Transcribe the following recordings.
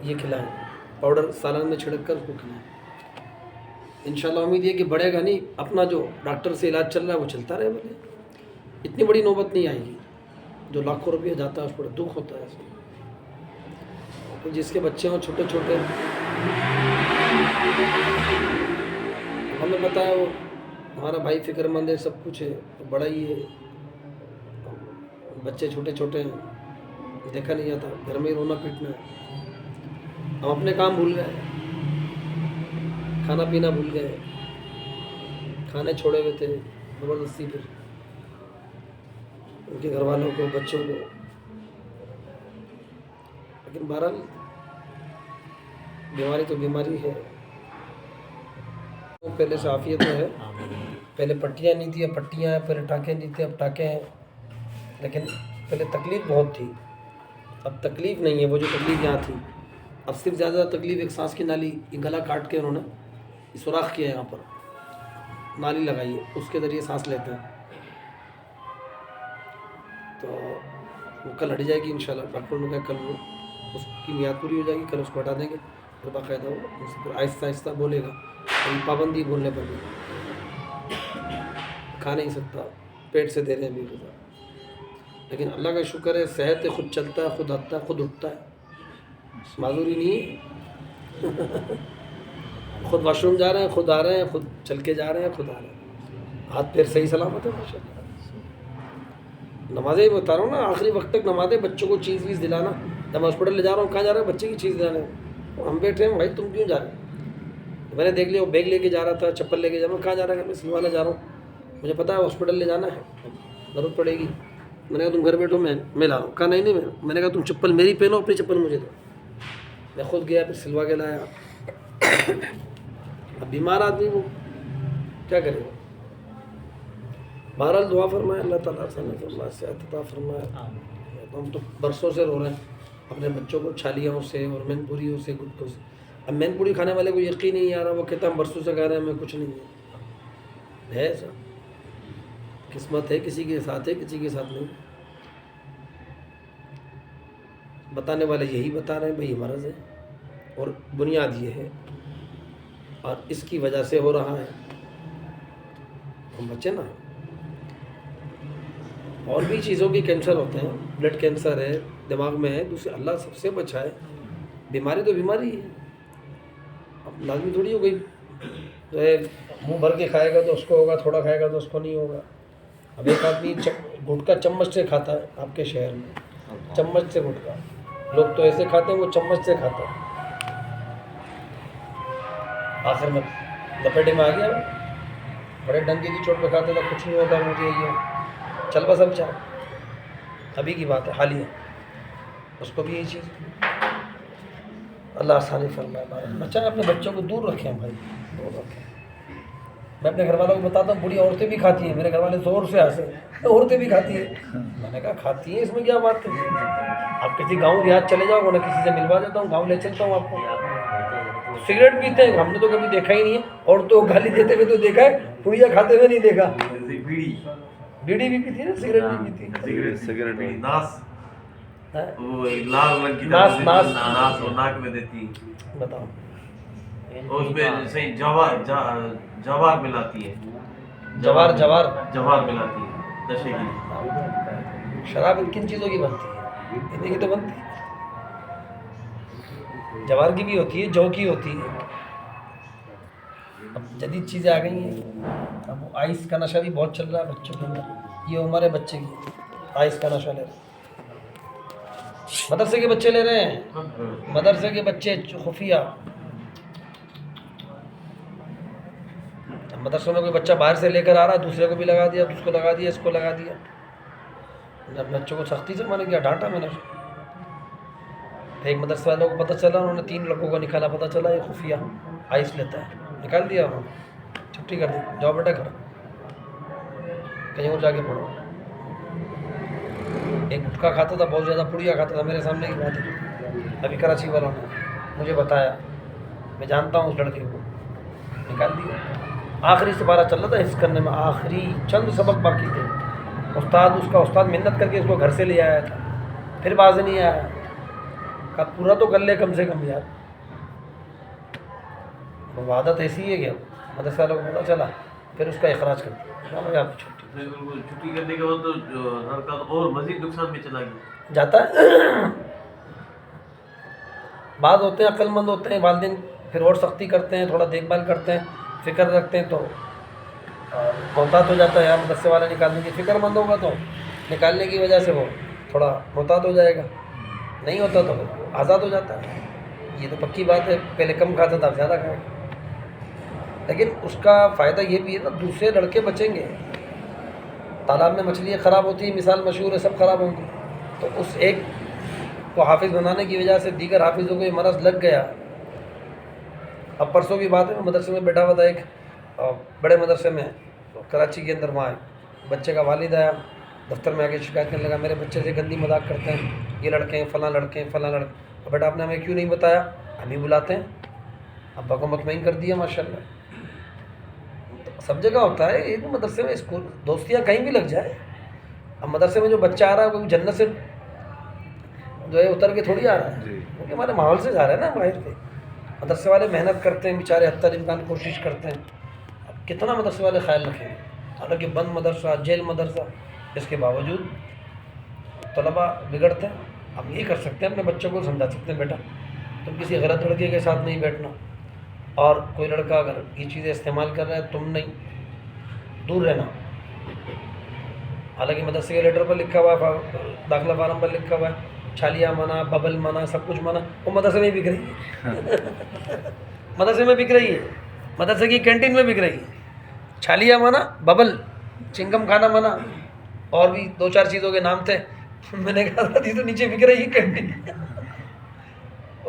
یہ کھلائیں، پاؤڈر سالن میں چھڑک کر اس کو کھلائیں. انشاءاللہ امید یہ کہ بڑھے گا نہیں، اپنا جو ڈاکٹر سے علاج چل رہا ہے وہ چلتا رہے. بولے اتنی بڑی نوبت نہیں آئے گی. جو لاکھوں روپیہ جاتا ہے اس پر دکھ ہوتا ہے. تو جس کے بچے ہوں چھوٹے چھوٹے، ہمیں پتہ ہے وہ ہمارا بھائی فکر مند ہے، سب کچھ ہے، بڑا ہی ہے، بچے چھوٹے چھوٹے ہیں، دیکھا نہیں جاتا، گھر میں رونا پیٹنا ہے. ہم اپنے کام بھول گئے، کھانا پینا بھول گئے، کھانے چھوڑے ہوئے تھے زبردستی، پھر ان کے گھر والوں کو، بچوں کو. لیکن بہرحال بیماری تو بیماری ہے. پہلے سے عافیت میں ہے. پہلے پٹیاں نہیں تھیں، اب پٹیاں ہیں. پہلے ٹانکے نہیں تھے، اب ٹانکے ہیں. لیکن پہلے تکلیف بہت تھی، اب تکلیف نہیں ہے وہ جو تکلیف یہاں تھی. اب صرف زیادہ تکلیف ایک سانس کی نالی، یہ گلا کاٹ کے انہوں نے سوراخ کیا ہے، یہاں پر نالی لگائی ہے، اس کے ذریعے سانس لیتے ہیں. تو وہ کل ہٹ جائے گی انشاءاللہ. ڈاکٹر نے کہا کل وہ اس کی میعاد پوری ہو جائے گی، کل اس کو ہٹا دیں گے. پھر باقاعدہ وہ پھر آہستہ آہستہ بولے گا. ابھی پابندی بولنے پر بھی، کھا نہیں سکتا، پیٹ سے دے رہے ہیں بھی غذا. لیکن اللہ کا شکر ہے، صحت ہے، خود چلتا ہے، خود ہٹتا ہے، خود اٹھتا ہے، معذوری نہیں ہے. خود واش روم جا رہے ہیں، خود آ رہے ہیں، خود چل کے جا رہے ہیں، خود آ رہے ہیں، ہاتھ پیر صحیح سلامت ہے ماشاء اللہ. نمازیں بتا رہا ہوں نا، آخری وقت تک نمازیں، بچوں کو چیز ویز دلانا. جب میں ہاسپٹل لے جا رہا ہوں، کہاں جا رہا ہے؟ بچے کی چیز دلانے. ہم بیٹھے ہیں، بھائی تم کیوں جا رہے ہیں؟ میں نے دیکھ لیا وہ بیگ لے کے جا رہا تھا، چپل لے کے جا رہا ہوں. کہاں جا رہا ہے؟ میں سلوانا جا رہا ہوں، مجھے پتا ہے ہاسپٹل لے جانا ہے، ضرورت پڑے گی. میں نے کہا تم گھر بیٹھو، میں لا رہا ہوں. کہا نہیں میں نے کہا تم چپل میری پہنو، اپنی چپل مجھے دو. میں خود گیا، پھر سلوا کے لایا. اب بیمار آدمی وہ کیا کرے گا؟ بہرحال دعا فرمائے اللہ تعالیٰ سے، اللہ صحت عطا فرمائے. ہم تو برسوں سے رو رہے ہیں اپنے بچوں کو چھالیاؤں سے اور مین پوریوں سے، گٹکوں سے. اب مین پوری کھانے والے کو یقین نہیں آ رہا، وہ کہتا ہم برسوں سے کھا رہے ہیں، ہمیں کچھ نہیں ہے. ایسا قسمت ہے، کسی کے ساتھ ہے، کسی کے ساتھ نہیں. بتانے والے یہی بتا رہے ہیں بھئی یہ مرض ہے، اور بنیاد یہ ہے، اور اس کی وجہ سے ہو رہا ہے. ہم بچے نا. اور بھی چیزوں کے کینسر ہوتے ہیں، بلڈ کینسر ہے، دماغ میں ہے، دوسرے اللہ سب سے بچائے. بیماری تو بیماری ہے، اب لازمی تھوڑی ہو گئی جو ہے منہ بھر کے کھائے گا تو اس کو ہوگا، تھوڑا کھائے گا تو اس کو نہیں ہوگا. اب ایک آدمی گٹکا چمچ سے کھاتا ہے آپ کے شہر میں، چمچ سے گٹکا. لوگ تو ایسے کھاتے ہیں، وہ چمچ سے کھاتا ہے. آخر میں لپیٹے میں آ گیا، بڑے ڈنگے کی چوٹ پہ کھاتے تھا، کچھ نہیں ہوتا مجھے یہ. چل بس اب چاہ ابھی کی بات ہے، حالیہ. اس کو بھی یہی چیز. اللہ آسانی فرمائے. بچہ اپنے بچوں کو دور رکھیں بھائی، دور رکھیں. میں اپنے گھر والوں کو بتاتا ہوں بوڑھی عورتیں بھی کھاتی ہیں. میرے گھر والے زور سے ہنسے، عورتیں بھی کھاتی ہیں. میں نے کہا کھاتی ہیں، اس میں کیا بات ہے؟ آپ کسی گاؤں دیہات چلے جاؤ، میں کسی سے ملوا دیتا ہوں، گاؤں لے چلتا ہوں آپ کو. سگریٹ پیتے ہیں، ہم نے تو کبھی دیکھا ہی نہیں ہے. عورتوں کو گالی دیتے ہوئے تو دیکھا ہے، پڑیا کھاتے ہوئے نہیں دیکھا. بیڑی بھی پیتی ہے نا، سگریٹ بھی پیتی ہے. سگریٹ ناس، وہ لال رنگ کی ناس وہ ناک میں دیتی. بتاؤ، اس میں صحیح جوار ملاتی ہے، جوار ملاتی ہے نشے کی. شراب کن چیزوں کی بنتی ہے؟ انہیں کی تو بنتی ہے. جوار کی بھی ہوتی ہے، جو کی ہوتی ہے. اب جدید چیزیں آ گئی ہیں. اب آئس کا نشہ بھی بہت چل رہا ہے بچوں کے اندر. یہ عمر ہے بچے کی، آئس کا نشہ لے رہے ہیں. مدرسے کے بچے لے رہے ہیں، مدرسے کے بچے خفیہ. مدرسوں میں کوئی بچہ باہر سے لے کر آ رہا ہے، دوسرے کو بھی لگا دیا، اس کو لگا دیا، اس کو لگا دیا. بچوں کو سختی سے مانا گیا، ڈانٹا میں نے. ایک مدرسے والوں کو پتہ چلا، انہوں نے 3 لڑکوں کو نکالا، پتہ چلا یہ خفیہ آئس لیتا ہے. نکال دیا انہوں نے، چھٹی کر دی، جاؤ بیٹا گھر، کہیں اور جا کے پڑھو. ایک گٹکا کھاتا تھا، بہت زیادہ پڑیا کھاتا تھا، میرے سامنے کی بات ہے. ابھی کراچی والوں نے مجھے بتایا، میں جانتا ہوں اس لڑکے کو. نکال دیا. آخری سے پارہ چل رہا تھا حفظ کرنے میں، آخری چند سبق باقی تھے. اس کا استاد محنت کر کے اس کو گھر سے لے آیا تھا، پھر باز نہیں آیا. کہا پورا تو کر لے کم سے کم یار. وہ عادت ایسی ہے کہ مدرسے والوں کو پتہ چلا پھر اس کا اخراج کر دیا. آپ چھٹی بالکل چھٹی کرنے کے بعد تو لڑکا تو اور مزید نقصان میں چلا گیا. جاتا ہے. بعض ہوتے ہیں عقل مند ہوتے ہیں والدین پھر اور سختی کرتے ہیں, تھوڑا دیکھ بھال کرتے ہیں, فکر رکھتے ہیں تو محتاط ہو جاتا ہے. یار مدرسے والا نکالنے کی فکر مند ہوگا تو نکالنے کی وجہ سے وہ تھوڑا محتاط ہو جائے گا, نہیں ہوتا تو پھر آزاد ہو جاتا ہے. یہ تو پکی بات ہے, پہلے کم کھاتا تھا اب زیادہ کھائے. لیکن اس کا فائدہ یہ بھی ہے نا دوسرے لڑکے بچیں گے. تالاب میں مچھلیاں خراب ہوتی ہیں, مثال مشہور ہے, سب خراب ہوں گی. تو اس ایک کو حافظ بنانے کی وجہ سے دیگر حافظوں کو یہ مرض لگ گیا. اب پرسوں کی بات ہے, میں مدرسے میں بیٹھا ہوا تھا ایک بڑے مدرسے میں کراچی کے اندر. وہاں بچے کا والد آیا, دفتر میں آ کے شکایت کرنے لگا میرے بچے سے گندی مذاق کرتے ہیں, یہ لڑکے ہیں, فلاں لڑکے ہیں, فلاں لڑکے. بیٹا آپ نے ہمیں کیوں نہیں بتایا؟ ہم ہی بلاتے ہیں. ابا کو مطمئن کر دیا ماشاء اللہ. سب جگہ ہوتا ہے یہ, مدرسے میں اسکول دوستیاں کہیں بھی لگ جائے. اب مدرسے میں جو بچہ آ رہا ہے کوئی جنت سے جو ہے اتر کے تھوڑی آ رہا ہے, کیونکہ ہمارے ماحول سے جا رہا ہے نا باہر سے. مدرسے والے محنت کرتے ہیں بیچارے, حتی الامکان کوشش کرتے ہیں. اب کتنا مدرسے والے خیال رکھیں گے, حالانکہ بند مدرسہ, جیل مدرسہ, اس کے باوجود طلباء بگڑتے ہیں. ہم یہ کر سکتے ہیں, اپنے بچوں کو سمجھا سکتے ہیں بیٹا تم کسی غلط لڑکے کے ساتھ نہیں بیٹھنا, اور کوئی لڑکا اگر یہ چیزیں استعمال کر رہا ہے تم نہیں, دور رہنا. حالانکہ مدرسے کے لیٹر پر لکھا ہوا ہے, داخلہ فارم پر لکھا ہوا ہے چھالیاں منع, ببل منع, سب کچھ منع. وہ مدرسے میں بک رہی ہے. مدرسے میں بک رہی ہے, مدرسے کی کینٹین میں بک رہی ہے. چھالیاں منع, ببل, چنگم کھانا منع, اور بھی 2-4 چیزوں کے نام تھے. میں نے کہا تھی تو نیچے بک رہی ہے کینٹین.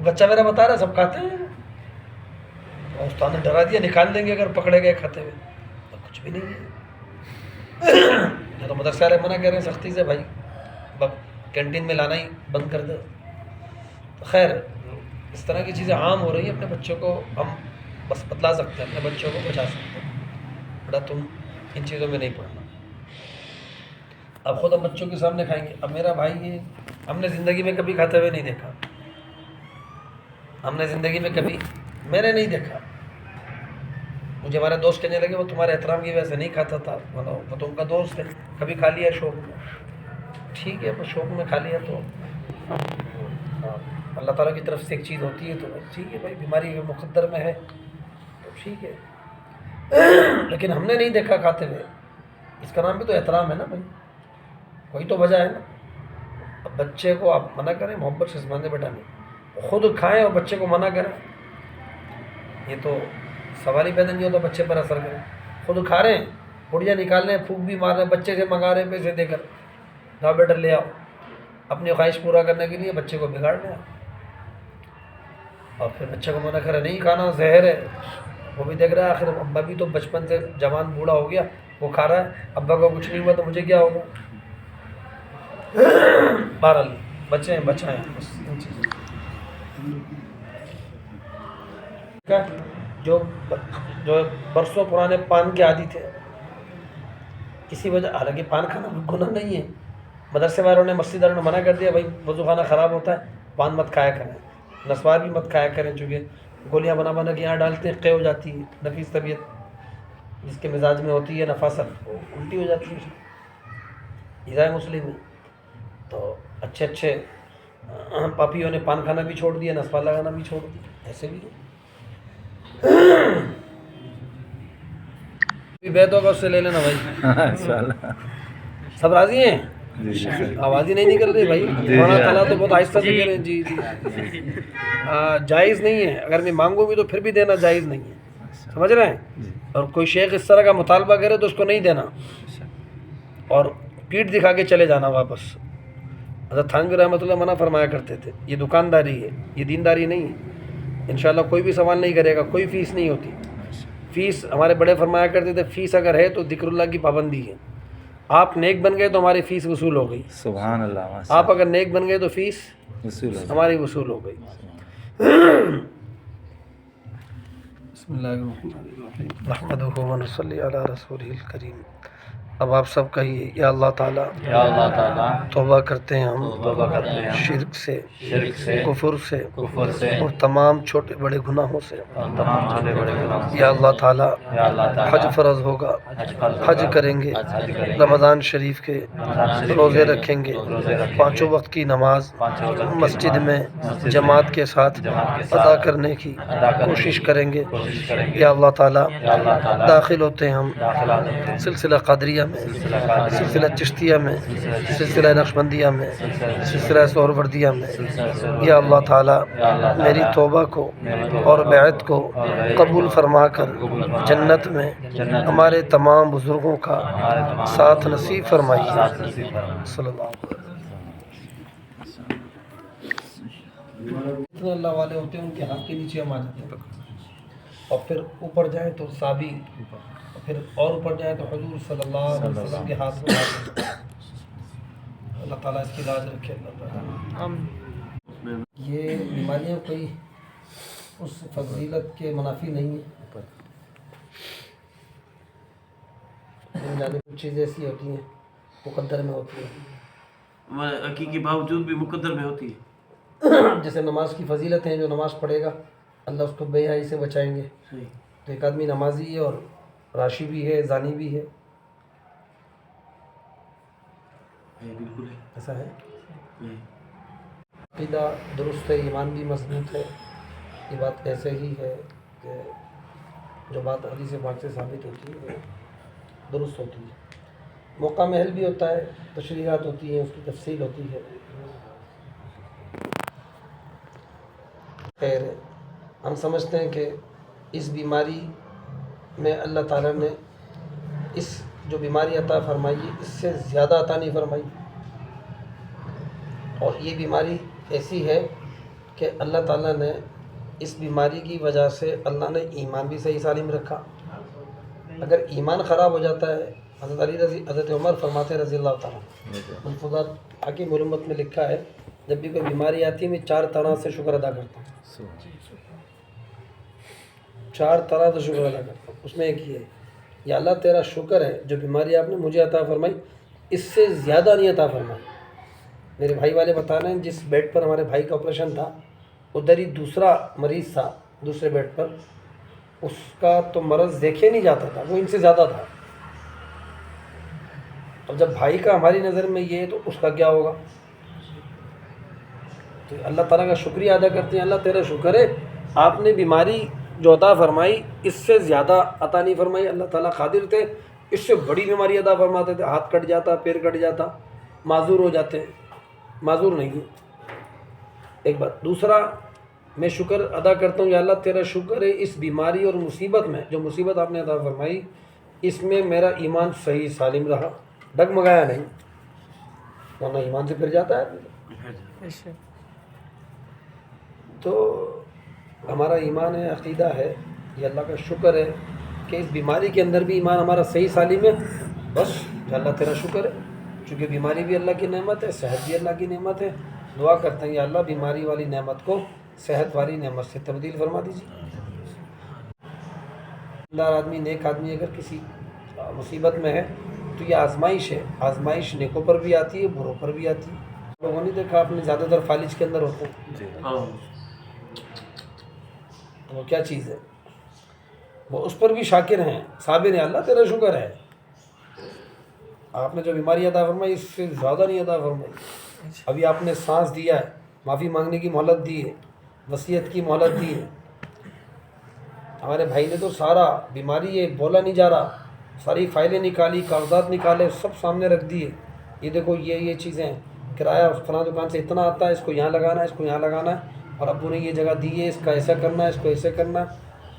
بچہ میرا بتا رہا سب کھاتے ہیں, اور استاد نے ڈرا دیا نکال دیں گے اگر پکڑے گئے کھاتے ہوئے. تو کچھ بھی نہیں ہے. تو مدرسے والے منع کر رہے ہیں سختی سے, بھائی کینٹین میں لانا ہی بند کر دو. خیر اس طرح کی چیزیں عام ہو رہی ہیں. اپنے بچوں کو ہم بس بتلا سکتے ہیں, اپنے بچوں کو بچا سکتے ہیں, بیٹا تم ان چیزوں میں نہیں پڑھنا. اب خود ہم بچوں کے سامنے کھائیں گے. اب میرا بھائی یہ ہم نے زندگی میں کبھی کھاتے ہوئے نہیں دیکھا, ہم نے زندگی میں کبھی, میں نے نہیں دیکھا. مجھے ہمارے دوست کہنے لگے وہ تمہارے احترام کی وجہ سے نہیں کھاتا تھا, وہ تو ان کا دوست ہے, کبھی کھا لیا شوق میں. ٹھیک ہے, شوق میں کھا لیا تو اللہ تعالیٰ کی طرف سے ایک چیز ہوتی ہے تو ٹھیک ہے بھائی, بیماری مقدر میں ہے تو ٹھیک ہے. لیکن ہم نے نہیں دیکھا کھاتے ہوئے. اس کا نام بھی تو احترام ہے نا بھائی, کوئی تو وجہ ہے نا. اب بچے کو آپ منع کریں, محبت سے سمجھانے بیٹا نہیں, خود کھائیں اور بچے کو منع کریں, یہ تو سوال ہی پیدا نہیں ہوتا بچے پر اثر کریں. خود کھا رہے ہیں, پڑیاں نکال رہے ہیں, پھونک بھی مار رہے ہیں, بچے سے منگا رہے ہیں پیسے دے کر, جاؤ بیٹا لے آؤ, اپنی خواہش پورا کرنے کے لیے بچے کو بگاڑ لیا. اور پھر بچے کو منع کرے نہیں کھانا زہر ہے, وہ بھی دیکھ رہا ہے آخر ابا بھی تو بچپن سے جوان بوڑھا ہو گیا, وہ کھا رہا ہے, ابا کو کچھ نہیں ہوا تو مجھے کیا ہوگا. بہرحال بچے ہیں, بچائیں بس ان چیزوں جو برسوں پرانے پان کے عادی تھے کسی وجہ, حالانکہ پان کھانا گناہ نہیں ہے. مدرسے والوں نے, مسجد والوں نے منع کر دیا بھائی وضو خانہ خراب ہوتا ہے, پان مت کھایا کریں, نسوار بھی مت کھایا کریں, چونکہ گولیاں بنا بنا کے یہاں ڈالتے ہیں, قے ہو جاتی ہے, نفیس طبیعت جس کے مزاج میں ہوتی ہے نفاست, وہ الٹی ہو جاتی ہے. غذائے مسلم ہے تو اچھے پاپیوں نے پان کھانا بھی چھوڑ دیا, نسوار لگانا بھی چھوڑ دیا, ایسے بھی ہے. بیت ہوگا اس سے لے لینا بھائی. سب راضی ہیں؟ آواز ہی نہیں نکل رہی بھائی. کھانا تلا تو بہت آہستہ سے کہہ رہے ہیں. جی جی جائز نہیں ہے, اگر میں مانگوں بھی تو پھر بھی دینا جائز نہیں ہے, سمجھ رہے ہیں. اور کوئی شیخ اس طرح کا مطالبہ کرے تو اس کو نہیں دینا, اور پیٹھ دکھا کے چلے جانا واپس. حضرت تھانوی رحمۃ اللہ منع فرمایا کرتے تھے, یہ دکانداری ہے, یہ دینداری نہیں ہے. انشاءاللہ کوئی بھی سوال نہیں کرے گا, کوئی فیس نہیں ہوتی. فیس ہمارے بڑے فرمایا کرتے تھے, فیس اگر ہے تو ذکر اللہ کی پابندی ہے. آپ نیک بن گئے تو ہماری فیس وصول ہو گئی. سبحان اللہ. آپ اگر نیک بن گئے تو فیس ہماری وصول ہو گئی. بسم اللہ الرحمن الرحیم. نحمدہ و نصلی علی رسولہ الکریم. اب آپ سب کہیے یا اللہ تعالیٰ یا اللہ تعالیٰ توبہ کرتے ہیں ہم توبہ کرتے ہیں ہم شرک سے، شرک سے، کفر سے کفر سے اور تمام چھوٹے بڑے گناہوں سے۔ اور تمام چھوٹے بڑے گناہوں سے۔ یا اللہ تعالیٰ یا اللہ تعالیٰ حج فرض ہوگا، حج فرض ہوگا، حج کریں گے، حج کریں گے، رمضان شریف کے رمضان شریف روزے کے رکھیں گے، روزے رکھیں گے، پانچوں وقت کی نماز پانچوں وقت کی مسجد نماز میں مسجد میں جماعت کے ساتھ جماعت کے ساتھ ادا کرنے کی ادا کرنے کوشش کی کریں گے۔ کوشش کریں گے۔ یا اللہ تعالیٰ یا اللہ تعالیٰ داخل ہوتے ہیں ہم داخلہ ہوتے ہیں سلسلہ قادریہ میں، سلسلہ قادریہ میں، سلسلہ چشتیہ میں، سلسلہ نقشبندیہ میں، سلسلہ سلسلہ سہروردیہ میں۔ سلسلہ یا اللہ تعالیٰ یا اللہ تعالیٰ میری توبہ کو میری توبہ اور بیعت کو اور بیعت قبول فرما کر قبول فرما جنت میں جنت میں ہمارے تمام بزرگوں کا ہمارے تمام ساتھ نصیب فرمائیے۔ ساتھ نصیب فرمائیے۔ صلی اللہ علیہ وسلم۔ جتنے اللہ والے ہوتے ہیں ان کے ہاتھ کے نیچے ہم آ جاتے ہیں، اور پھر اوپر جائیں تو صحابی، پھر اور اوپر جائیں تو حضور صلی اللہ علیہ وسلم کے ہاتھ میں آتے ہیں۔ اللہ تعالیٰ اس کی لاج رکھے۔ اللہ تعالیٰ یہ بیماریاں کوئی اس فضیلت کے منافی نہیں ہے، ان جانے کچھ چیزیں ایسی ہوتی ہیں مقدر میں ہوتی ہیں، عقیق کے باوجود بھی مقدر میں ہوتی ہے۔ جیسے نماز کی فضیلت ہیں، جو نماز پڑھے گا اللہ اس کو بے حیائی سے بچائیں گے۔ صحیح تو ایک آدمی نمازی ہے اور راشی بھی ہے، زانی بھی ہے، بالکل ہے۔ ایسا ہے۔ صحیح۔ عقیدہ درست ہے، ایمان بھی مضبوط ہے، یہ بات ایسے ہی ہے کہ جو بات حدیث پاک سے ثابت ہوتی ہے وہ درست ہوتی ہے۔ موقع محل بھی ہوتا ہے، تشریحات ہوتی ہیں، اس کی تفصیل ہوتی ہے۔ خیر ہے، ہم سمجھتے ہیں کہ اس بیماری میں اللہ تعالیٰ نے اس جو بیماری عطا فرمائی ہے اس سے زیادہ عطا نہیں فرمائی، اور یہ بیماری ایسی ہے کہ اللہ تعالیٰ نے اس بیماری کی وجہ سے اللہ نے ایمان بھی صحیح سالم رکھا۔ اگر ایمان خراب ہو جاتا ہے، حضرت عمر فرماتے ہیں رضی اللہ تعالیٰ، ملفوظات حاکم علومت میں لکھا ہے، جب بھی کوئی بیماری آتی ہے میں 4 طرح سے شکر ادا کرتا ہوں، 4 طرح سے شکر ادا کرتا ہوں۔ اس میں ایک یہ ہے، یا اللہ تیرا شکر ہے جو بیماری آپ نے مجھے عطا فرمائی اس سے زیادہ نہیں عطا فرمائی۔ میرے بھائی والے بتا رہے ہیں جس بیڈ پر ہمارے بھائی کا آپریشن تھا ادھر ہی دوسرا مریض تھا دوسرے بیڈ پر، اس کا تو مرض دیکھے نہیں جاتا تھا، وہ ان سے زیادہ تھا۔ اب جب بھائی کا ہماری نظر میں یہ ہے تو اس کا کیا ہوگا؟ تو اللہ تعالیٰ کا شکریہ ادا کرتے ہیں، اللہ تیرا شکر ہے آپ نے بیماری جو عطا فرمائی اس سے زیادہ عطا نہیں فرمائی۔ اللہ تعالیٰ قادر تھے، اس سے بڑی بیماری عطا فرماتے تھے، ہاتھ کٹ جاتا، پیر کٹ جاتا، معذور ہو جاتے ہیں، معذور نہیں ہے۔ ایک بات، دوسرا میں شکر ادا کرتا ہوں یا اللہ تیرا شکر ہے اس بیماری اور مصیبت میں، جو مصیبت آپ نے عطا فرمائی اس میں میرا ایمان صحیح سالم رہا، ڈگمگایا نہیں، ورنہ ایمان سے پھر جاتا ہے۔ تو ہمارا ایمان ہے، عقیدہ ہے، یہ اللہ کا شکر ہے کہ اس بیماری کے اندر بھی ایمان ہمارا صحیح سالم ہے، بس یا اللہ تیرا شکر ہے، چونکہ بیماری بھی اللہ کی نعمت ہے، صحت بھی اللہ کی نعمت ہے۔ دعا کرتے ہیں یا اللہ بیماری والی نعمت کو صحت والی نعمت سے تبدیل فرما دیجیے۔ دیندار آدمی، نیک آدمی اگر کسی مصیبت میں ہے تو یہ آزمائش ہے، آزمائش نیکوں پر بھی آتی ہے، بروں پر بھی آتی ہے۔ لوگوں نے دیکھا آپ نے زیادہ تر فالج کے اندر ہوتے ہیں، ہاں تو وہ کیا چیز ہے؟ وہ اس پر بھی شاکر ہیں، صابر ہیں، اللہ تیرا شکر ہے آپ نے جو بیماری عطا فرمائی اس سے زیادہ نہیں عطا فرمائی۔ ابھی آپ نے سانس دیا ہے، معافی مانگنے کی مہلت دی ہے، وصیت کی مہلت دی ہے۔ ہمارے بھائی نے تو سارا بیماری یہ بولا نہیں جا رہا، ساری فائلیں نکالی، کاغذات نکالے، سب سامنے رکھ دیے، یہ دیکھو یہ چیزیں ہیں، کرایہ فلاں دکان سے اتنا آتا ہے، اس کو یہاں لگانا ہے، اس کو یہاں لگانا ہے، اور ابو نے یہ جگہ دی ہے، اس کا ایسا کرنا ہے، اس کو ایسے کرنا ہے،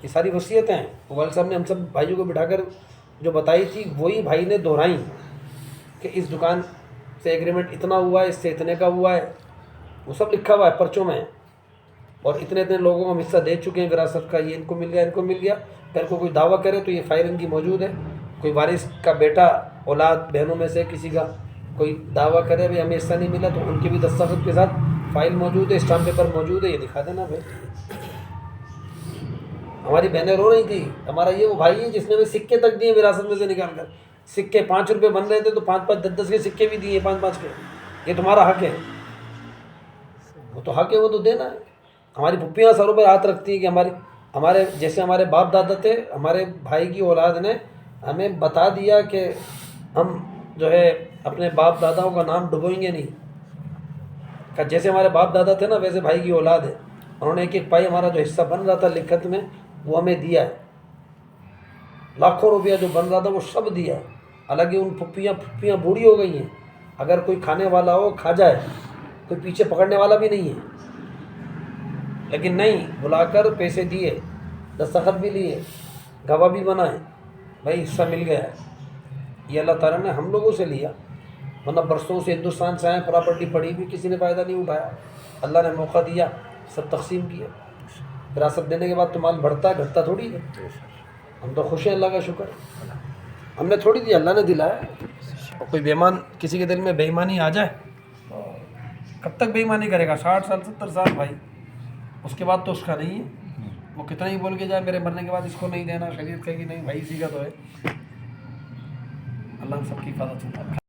یہ ساری وصیتیں ہیں۔ والد صاحب نے ہم سب بھائیوں کو بٹھا کر جو بتائی تھی وہی بھائی نے دہرائیں کہ اس دکان سے ایگریمنٹ اتنا ہوا ہے، اس سے اتنے کا ہوا ہے، وہ سب لکھا ہوا ہے پرچوں میں، اور اتنے لوگوں کو ہم حصہ دے چکے ہیں وراثت کا، یہ ان کو مل گیا، ان کو مل گیا۔ پھر کوئی دعویٰ کرے تو یہ فائل ان کی موجود ہے، کوئی وارث کا بیٹا اولاد بہنوں میں سے کسی کا کوئی دعویٰ کرے بھائی ہمیں حصہ نہیں ملا تو ان کے بھی دستخط کے ساتھ فائل موجود ہے، اسٹامپ پیپر موجود ہے، یہ دکھا دینا بھائی۔ ہماری بہنیں رو رہی تھی، ہمارا یہ وہ بھائی ہے جس نے ہمیں سکے تک دیے وراثت میں سے نکال کر، سکے 5 روپے بن رہے تھے تو 5-5 10-10 کے سکے بھی دیے 5-5 کے. یہ تمہارا حق ہے. وہ تو حق ہے, وہ تو دینا ہے. ہماری پھپھیاں سروں پر ہاتھ رکھتی ہیں کہ ہمارے جیسے ہمارے باپ دادا تھے, ہمارے بھائی کی اولاد نے ہمیں بتا دیا کہ ہم جو ہے اپنے باپ داداؤں کا نام ڈبوئیں گے نہیں. کہ جیسے ہمارے باپ دادا تھے نا ویسے بھائی کی اولاد ہے. انہوں نے ایک ایک پائی ہمارا جو حصہ بن رہا تھا لکھت میں وہ ہمیں دیا ہے. لاکھوں روپیہ جو بن رہا تھا وہ سب دیا. حالانکہ ان پھپھیاں بوڑھی ہو گئی ہیں. اگر کوئی کھانے والا ہو کھا جائے, کوئی پیچھے پکڑنے والا بھی نہیں ہے. لیکن نہیں, بلا کر پیسے دیے, دستخط بھی لیے, گواہ بھی بنائے, بھائی حصہ مل گیا ہے. یہ اللہ تعالیٰ نے ہم لوگوں سے لیا, ورنہ برسوں سے ہندوستان سے آئے, پراپرٹی پڑی بھی, کسی نے فائدہ نہیں اٹھایا. اللہ نے موقع دیا, سب تقسیم کیا. وراثت دینے کے بعد تو مال بڑھتا ہے, گھٹتا تھوڑی ہے. ہم تو خوش ہیں, اللہ کا شکر. ہم نے تھوڑی دیا, اللہ نے دلایا. اور کوئی بیمان کسی کے دل میں بے ایمانی آ جائے, کب تک بے ایمانی کرے گا؟ 60 سال 70 سال بھائی, اس کے بعد تو اس کا نہیں ہے. وہ کتنا ہی بول کے جائے میرے مرنے کے بعد اس کو نہیں دینا, شریعت کہے گی نہیں بھائی اسی کا تو ہے. اللہ ہم سب کی حفاظت کرتا ہے.